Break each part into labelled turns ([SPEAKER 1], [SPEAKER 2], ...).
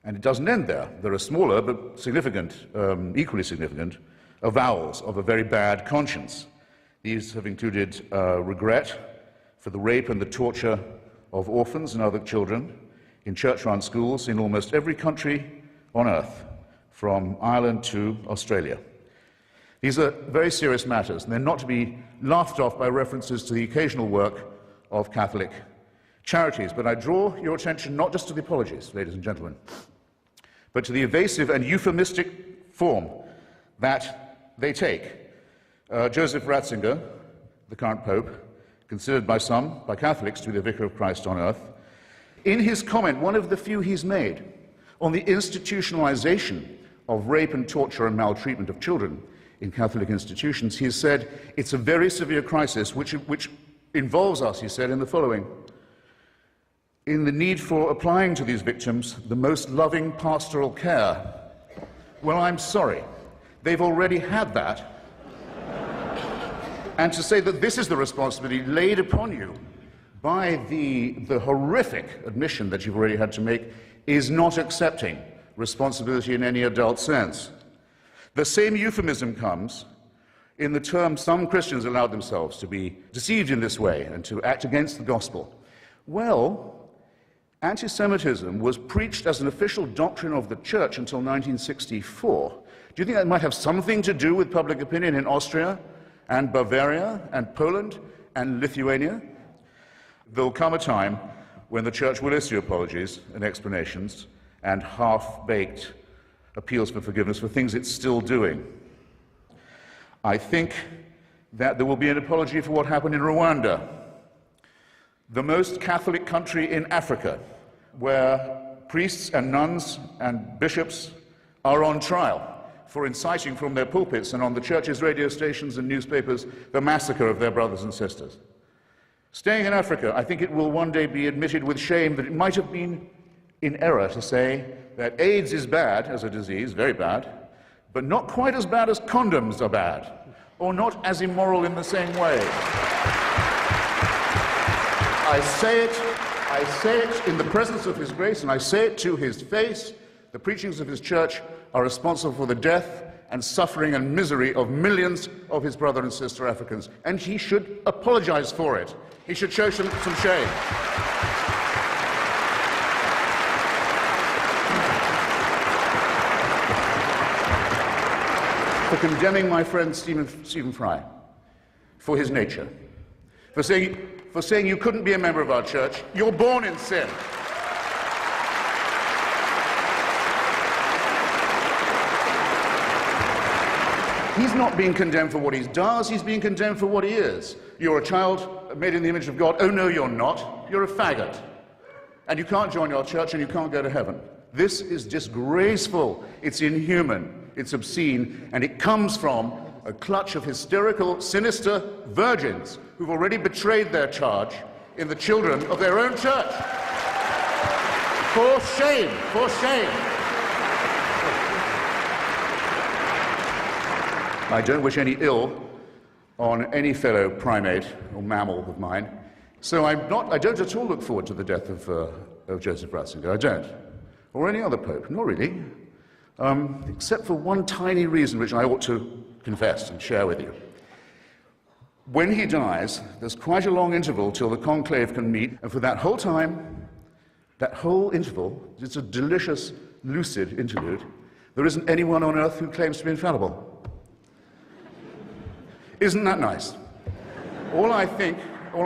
[SPEAKER 1] And it doesn't end there. There are smaller but significant, equally significant, avowals of a very bad conscience. These have included regret for the rape and the torture of orphans and other children in church-run schools in almost every country on earth, from Ireland to Australia. These are very serious matters, and they're not to be laughed off by references to the occasional work of Catholic charities. But I draw your attention not just to the apologies, ladies and gentlemen, but to the evasive and euphemistic form that they take. Joseph Ratzinger, the current Pope, considered by some, by Catholics, to be the Vicar of Christ on earth, in his comment, one of the few he's made, on the institutionalization of rape and torture and maltreatment of children in Catholic institutions, he has said, it's a very severe crisis which involves us, he said, in the following: in the need for applying to these victims the most loving pastoral care. Well, I'm sorry. They've already had that. And to say that this is the responsibility laid upon you by the horrific admission that you've already had to make is not accepting responsibility in any adult sense. The same euphemism comes in the term some Christians allowed themselves to be deceived in this way and to act against the gospel. Well, anti-Semitism was preached as an official doctrine of the church until 1964. Do you think that might have something to do with public opinion in Austria and Bavaria and Poland and Lithuania? There'll come a time when the church will issue apologies and explanations and half-baked appeals for forgiveness for things it's still doing. I think that there will be an apology for what happened in Rwanda, the most Catholic country in Africa, where priests and nuns and bishops are on trial for inciting from their pulpits and on the church's radio stations and newspapers the massacre of their brothers and sisters. Staying in Africa, I think it will one day be admitted with shame that it might have been in error to say that AIDS is bad as a disease, very bad, but not quite as bad as condoms are bad, or not as immoral in the same way. I say it in the presence of His grace, and I say it to His face. The preachings of His church are responsible for the death and suffering and misery of millions of His brother and sister Africans, and He should apologize for it. He should show some shame. For condemning my friend Stephen Fry for his nature, for saying you couldn't be a member of our church, you're born in sin. He's not being condemned for what he does, he's being condemned for what he is. You're a child made in the image of God. Oh no, you're not. You're a faggot. And you can't join our church and you can't go to heaven. This is disgraceful. It's inhuman. It's obscene, and it comes from a clutch of hysterical, sinister virgins who've already betrayed their charge in the children of their own church. For shame, for shame. I don't wish any ill on any fellow primate or mammal of mine, so I don't at all look forward to the death of Joseph Ratzinger. I don't. Or any other pope, not really. Except for one tiny reason which I ought to confess and share with you. When he dies, there's quite a long interval till the conclave can meet, and for that whole time, that whole interval, it's a delicious, lucid interlude, there isn't anyone on earth who claims to be infallible. Isn't that nice? All I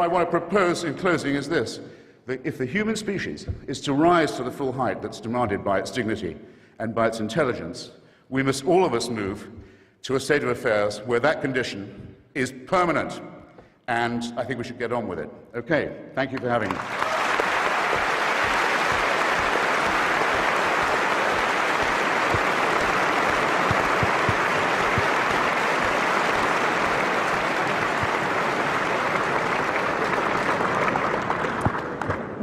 [SPEAKER 1] want to propose in closing is this, that if the human species is to rise to the full height that's demanded by its dignity and by its intelligence, we must all of us move to a state of affairs where that condition is permanent. And I think we should get on with it. Okay, thank you for having me.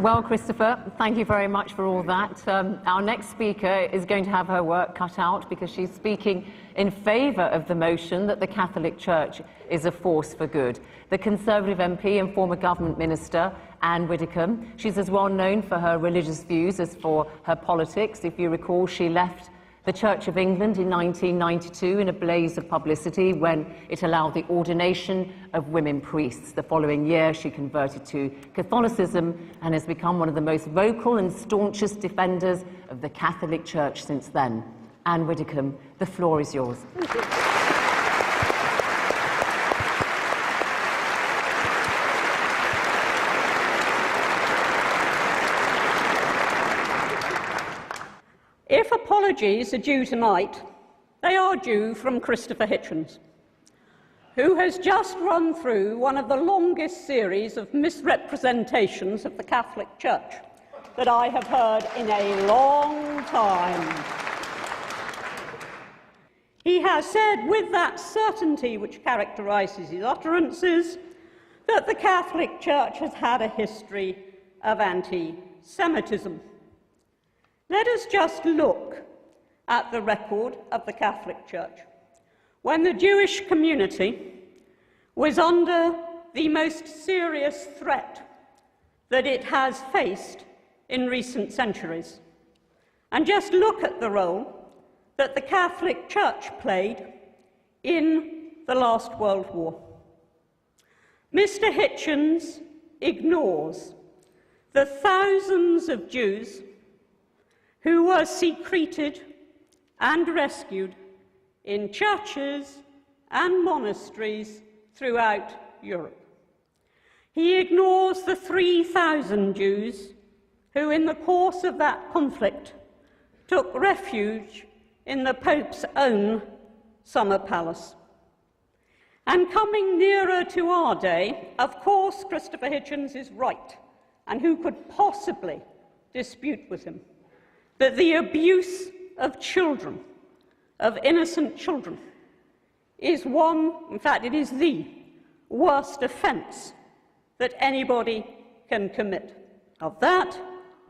[SPEAKER 2] Well, Christopher, thank you very much for all that. Our next speaker is going to have her work cut out because she's speaking in favour of the motion that the Catholic Church is a force for good. The Conservative MP and former government minister, Anne Widdecombe, she's as well known for her religious views as for her politics. If you recall, she left the Church of England in 1992 in a blaze of publicity when it allowed the ordination of women priests. The following year, she converted to Catholicism and has become one of the most vocal and staunchest defenders of the Catholic Church since then. Anne Widdecombe, the floor is yours.
[SPEAKER 3] Thank you. If apologies are due tonight, they are due from Christopher Hitchens, who has just run through one of the longest series of misrepresentations of the Catholic Church that I have heard in a long time. He has said, with that certainty which characterises his utterances, that the Catholic Church has had a history of anti-Semitism. Let us just look at the record of the Catholic Church. When the Jewish community was under the most serious threat that it has faced in recent centuries, and just look at the role that the Catholic Church played in the last World War. Mr. Hitchens ignores the thousands of Jews who were secreted and rescued in churches and monasteries throughout Europe. He ignores the 3,000 Jews who, in the course of that conflict, took refuge in the Pope's own summer palace. And coming nearer to our day, of course, Christopher Hitchens is right, and who could possibly dispute with him, that the abuse of children, of innocent children, is one, in fact, it is the worst offence that anybody can commit. Of that,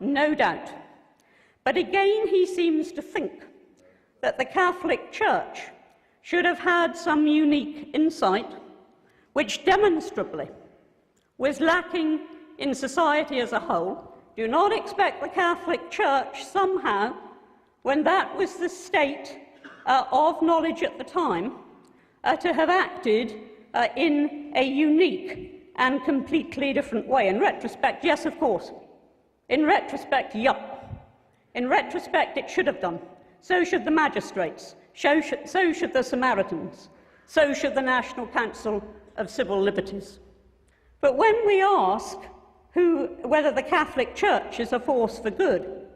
[SPEAKER 3] no doubt. But again, he seems to think that the Catholic Church should have had some unique insight, which demonstrably was lacking in society as a whole. Do not expect the Catholic Church somehow, when that was the state of knowledge at the time, to have acted in a unique and completely different way. In retrospect, yes, of course. In retrospect, yup. In retrospect, it should have done. So should the magistrates. So should the Samaritans. So should the National Council of Civil Liberties. But when we ask whether the Catholic Church is a force for good,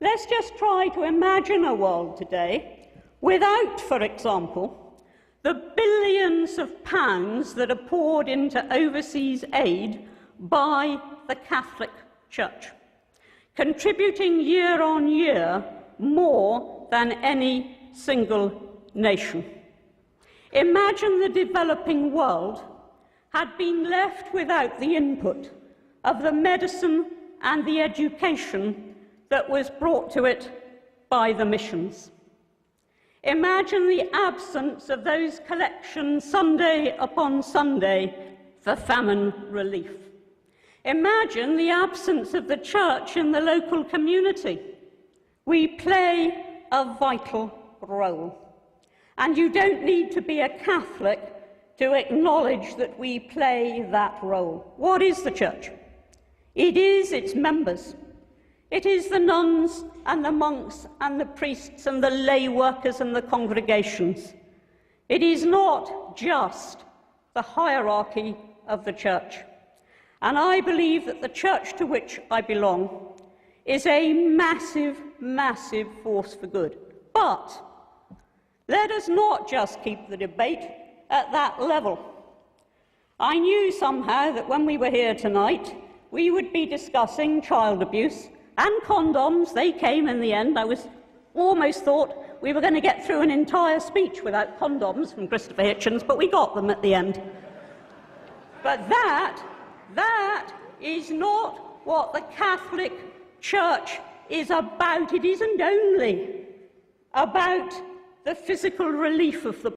[SPEAKER 3] let's just try to imagine a world today without, for example, the billions of pounds that are poured into overseas aid by the Catholic Church, contributing year on year more than any single nation. Imagine the developing world had been left without the input of the medicine and the education that was brought to it by the missions. Imagine the absence of those collections Sunday upon Sunday for famine relief. Imagine the absence of the church in the local community. We play a vital role. And you don't need to be a Catholic to acknowledge that we play that role. What is the church? It is its members. It is the nuns and the monks and the priests and the lay workers and the congregations. It is not just the hierarchy of the church. And I believe that the church to which I belong is a massive, massive force for good. But let us not just keep the debate at that level. I knew somehow that when we were here tonight, we would be discussing child abuse and condoms. They came in the end. I almost thought we were going to get through an entire speech without condoms from Christopher Hitchens, but we got them at the end. But that is not what the Catholic Church is about. It isn't only about the physical relief of the